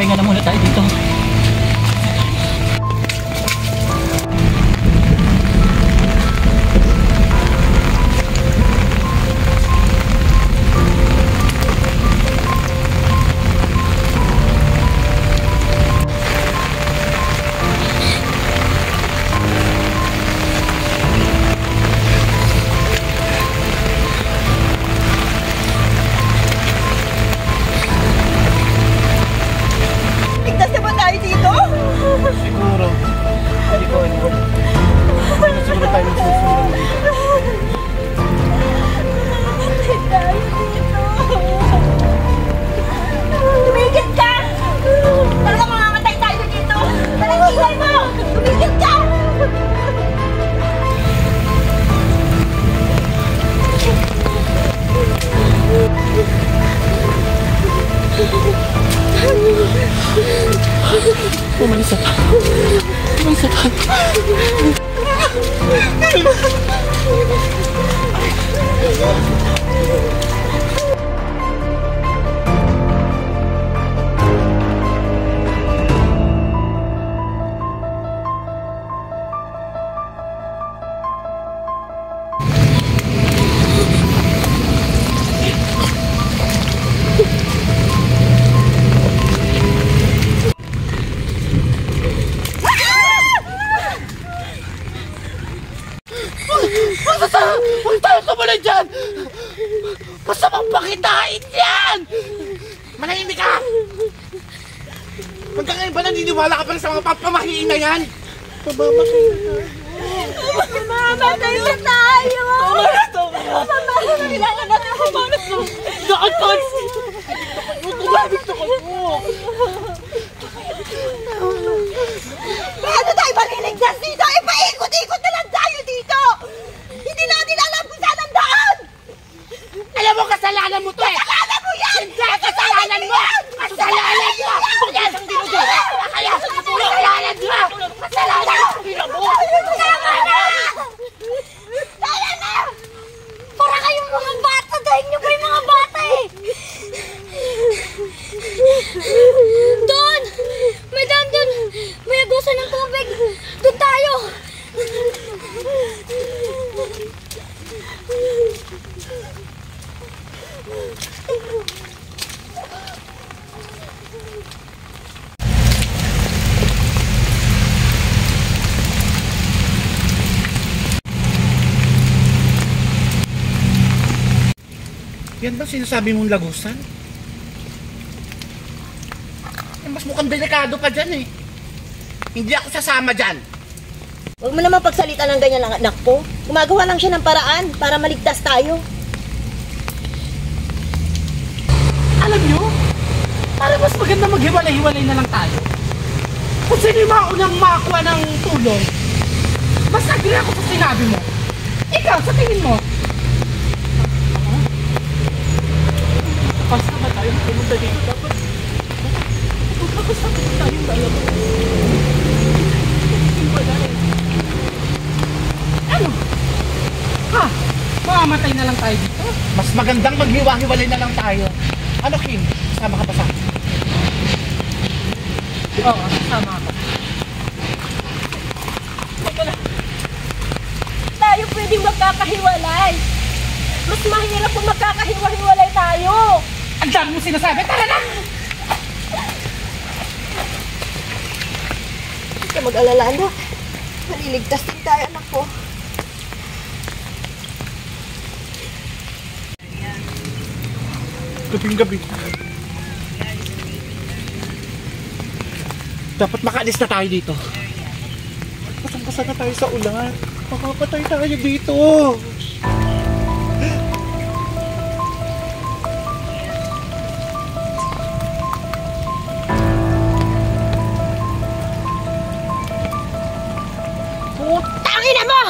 Pahinga na muna tayo dito. Siguro. Hindi ko. Siguro tayo magsusunod dito. Matay tayo dito. Tumigil ka! Talaga mamamatay tayo dito. Talagang ingay mo! Tumigil ka! Umalis na tayo. Umalis na tayo. Huwag tayo sumunod dyan! Basta magpakitain yan! Manahimik ka! Hanggang ngayon ba naniniwala ka pa rin sa mga papamahiin na yan? Mamamatay na tayo! Kailangan natin kumalas mo! Nakatons! Tumabig na kayo! Paano tayo maliligtas dito? Paikot-ikot na lang tayo dito! Hindi natin alam kung saan ang daan! Alam mo, kasalanan mo to eh! Kasalanan mo yan! Hindi, kasalanan mo! Kasalanan mo! Pagkasang dinudura! Kaya, kasalanan mo! Kasalanan mo! Tama na! Tama na! Para kayong mga bata! Dahil nyo pa yung mga bata eh! Doon! May daan doon! May agusan ng tubig! Doon tayo! Yan ba sinasabi mong lagusan? Mas mukhang delikado pa dyan eh. Hindi ako sasama dyan. Huwag mo naman pagsalita ng ganyan ang anak ko. Gumagawa lang siya ng paraan para maligtas tayo. Alam nyo, para mas maganda maghiwalay-hiwalay na lang tayo. Kung sino yung maunang makakuha ng tulong, mas agree ako sa sinabi mo. Ikaw, sa tingin mo? Basta ba tayo pumunta dito? Dapat magkakasama tayong dalawa. Ano? Ha? Mamamatay na lang tayo dito? Mas magandang maghiwa-hiwalay na lang tayo. Ano, Kim? Sama ka pa sa akin? Oo, sama ako. Tayo pwedeng magkakahiwalay. Mas mahirap kung magkakahiwa-hiwalay tayo. Ang dami mo sinasabi, tara na! Huwag ka mag-alala, anak. Maliligtas din tayo, anak ko. Gabing-gabi. Dapat makaalis na tayo dito. Pasang-pasang na tayo sa ulan. Makapatay tayo dito. Putangin na mo!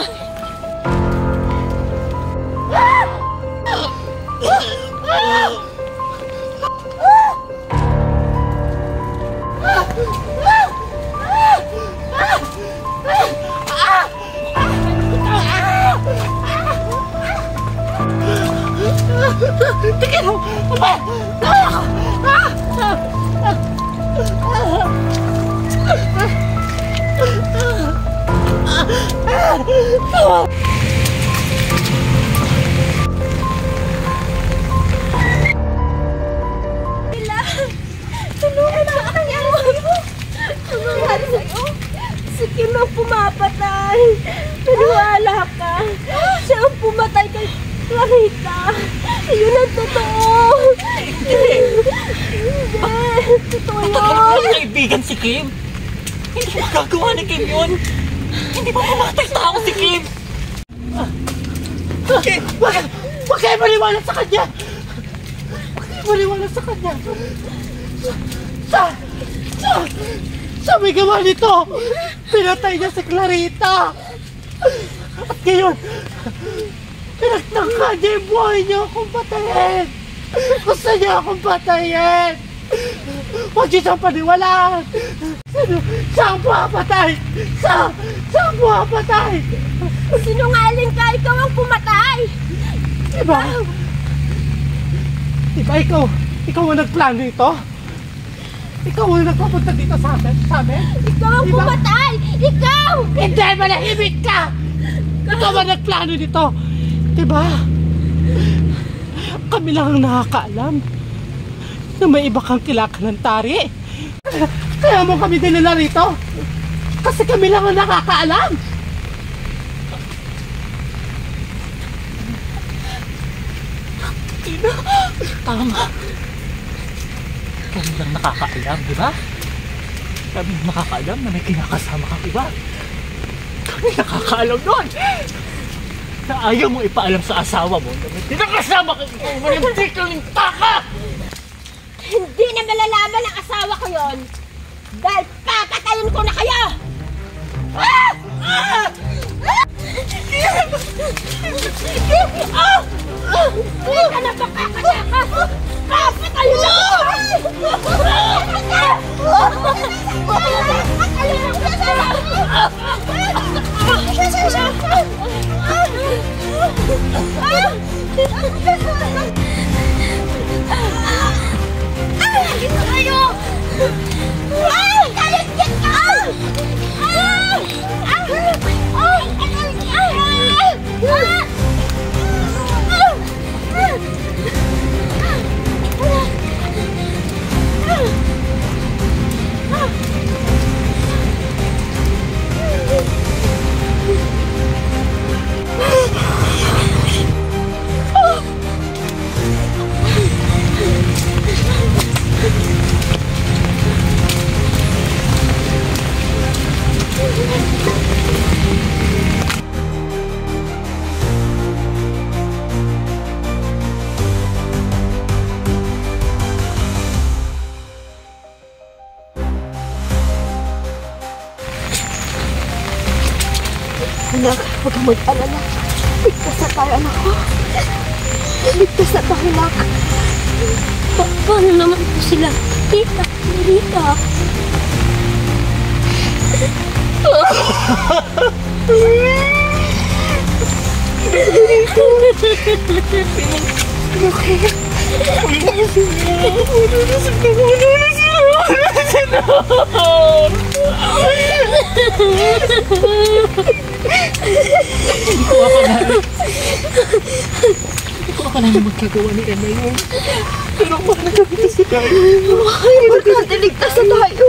Tingin mo! Tulungan na ako! Tulungan sa'yo! Si Kim ang pumapatay! Naniwala ka! Siya ang pumatay kay Clarita! Yun ang totoo! Hindi! Totoo yun! Ang kaibigan si Kim! Hindi magagawa ni Kim yun! Hindi ba mamatay tao si Kim? Kim! Huwag kayo maniwala sa kanya! Huwag kayo maniwala sa kanya! Siya may gawa nito! Pinatay niya si Clarita! At ngayon, pinagtangka niya yung buhay niya akong patayin! Gusto niya akong patayin! Huwag niyo siyang paniwalaan! Siya ang pumapatay! Siya ang pumapatay! Sinungaling ka! Ikaw ang pumatay! Diba? Diba ikaw ang nagplano ito? Ikaw ang nagpapunta dito sa amin? Ikaw ang Diba? pumatay! Ikaw! Hindi! Malahimik ka! Ikaw ang nagplano nito! Diba? Kami lang ang nakakaalam na may iba kang kilakalantari. Kaya mo kami dinala rito? Kasi kami lang ang nakakaalam! Tama. Kami lang nakakaalam, di ba? Kami lang nakakaalam na may kinakasama kang iba. Kami nakakaalam nun! Na ayaw mo ipaalam sa asawa mo na may kinakasama kang ikaw malimtik ng taka! Hindi na malalaman ng asawa ko yon dahil papatayin ko na kayo! Ah! Ah! Hindi ka na makakataka! Papatayin na ko! Ayo! Kaligyan ka! Anak, huwag kang mag-alala. Ligtas na tayo, anak ko. Ligtas na tayo, anak. Paano naman po sila? Tita, Clarita. Hindi ko akalain magkagawa ni Emma yun. Pero mahal na kami kasi tayo. Ay, magkante, ligtas na tayo.